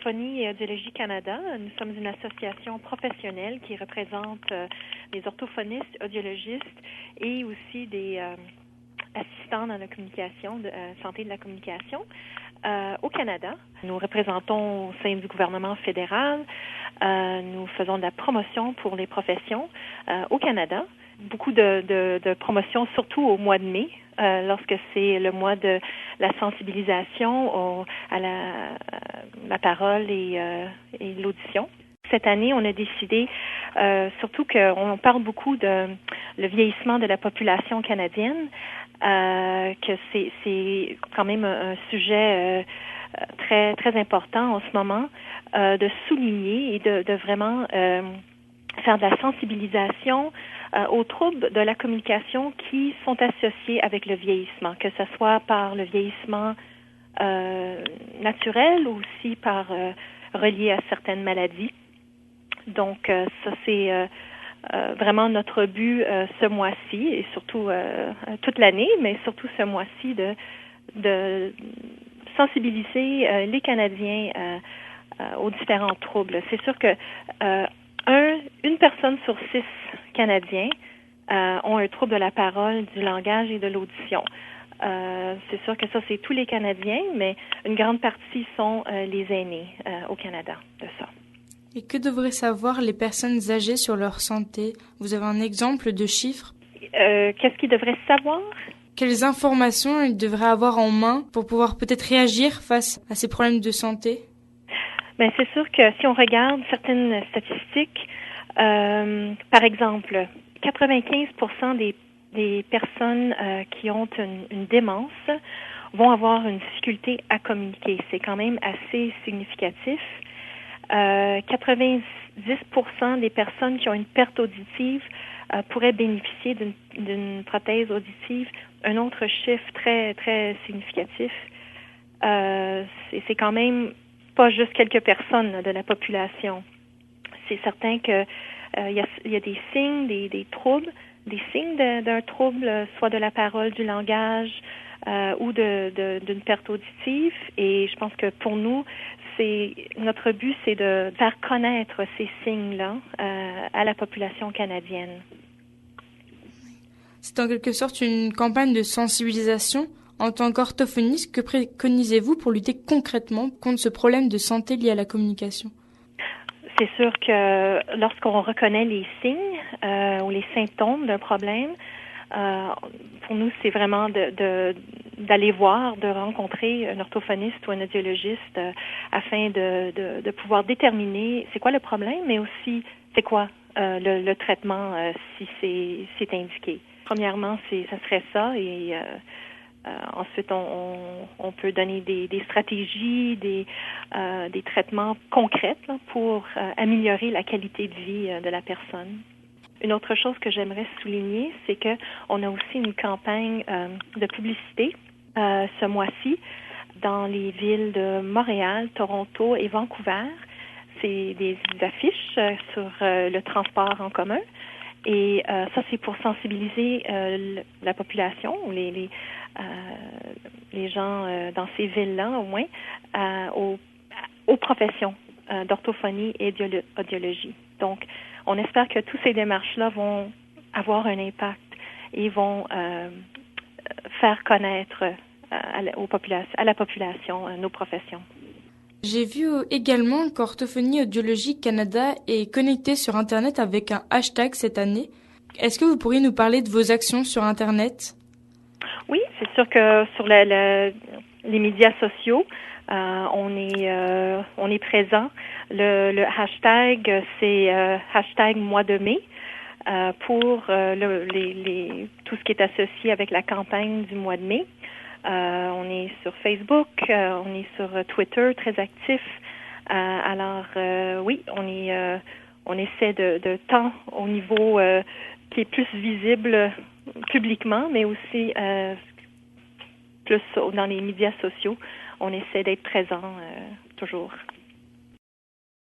Orthophonie et Audiologie Canada. Nous sommes une association professionnelle qui représente des orthophonistes, audiologistes et aussi des assistants dans la communication, santé de la communication au Canada. Nous représentons au sein du gouvernement fédéral. Nous faisons de la promotion pour les professions au Canada. Beaucoup de promotions, surtout au mois de mai, lorsque c'est le mois de la sensibilisation à la parole et l'audition. Cette année, on a décidé, surtout qu'on parle beaucoup de le vieillissement de la population canadienne, que c'est quand même un sujet très très important en ce moment, de souligner et de vraiment faire de la sensibilisation aux troubles de la communication qui sont associés avec le vieillissement, que ce soit par le vieillissement naturel ou aussi par relié à certaines maladies. Donc, ça c'est vraiment notre but ce mois-ci et surtout toute l'année, mais surtout ce mois-ci de sensibiliser les Canadiens aux différents troubles. C'est sûr que une personne sur 6 Canadiens ont un trouble de la parole, du langage et de l'audition. C'est sûr que ça, c'est tous les Canadiens, mais une grande partie sont les aînés au Canada de ça. Et que devraient savoir les personnes âgées sur leur santé? Vous avez un exemple de chiffres? Qu'est-ce qu'ils devraient savoir? Quelles informations ils devraient avoir en main pour pouvoir peut-être réagir face à ces problèmes de santé? Bien, c'est sûr que si on regarde certaines statistiques, par exemple, 95% des personnes qui ont une démence vont avoir une difficulté à communiquer. C'est quand même assez significatif. 90% des personnes qui ont une perte auditive pourraient bénéficier d'une prothèse auditive. Un autre chiffre très, très significatif, c'est quand même pas juste quelques personnes de la population. C'est certain que il y a des signes, des troubles, des signes d'un trouble, soit de la parole, du langage ou d'une perte auditive. Et je pense que pour nous, notre but, c'est de faire connaître ces signes-là à la population canadienne. C'est en quelque sorte une campagne de sensibilisation. En tant qu'orthophoniste, que préconisez-vous pour lutter concrètement contre ce problème de santé lié à la communication? C'est sûr que lorsqu'on reconnaît les signes ou les symptômes d'un problème, pour nous, c'est vraiment d'aller voir, de rencontrer un orthophoniste ou un audiologiste afin de pouvoir déterminer c'est quoi le problème, mais aussi c'est quoi le traitement si c'est indiqué. Premièrement, ça serait ça et ensuite, on peut donner des stratégies, des traitements concrets là, pour améliorer la qualité de vie de la personne. Une autre chose que j'aimerais souligner, c'est que on a aussi une campagne de publicité ce mois-ci dans les villes de Montréal, Toronto et Vancouver. C'est des affiches sur le transport en commun. Et ça, c'est pour sensibiliser la population, les gens dans ces villes-là, au moins, aux professions d'orthophonie et d'audiologie. Donc, on espère que toutes ces démarches-là vont avoir un impact et vont faire connaître à la population nos professions. J'ai vu également qu'Orthophonie Audiologie Canada est connectée sur Internet avec un hashtag cette année. Est-ce que vous pourriez nous parler de vos actions sur Internet? Oui, c'est sûr que sur les médias sociaux, on est présent. Le hashtag, c'est hashtag mois de mai pour tout ce qui est associé avec la campagne du mois de mai. On est sur Facebook, on est sur Twitter, très actif. Alors oui, on essaie de tant au niveau qui est plus visible publiquement, mais aussi plus dans les médias sociaux. On essaie d'être présent toujours.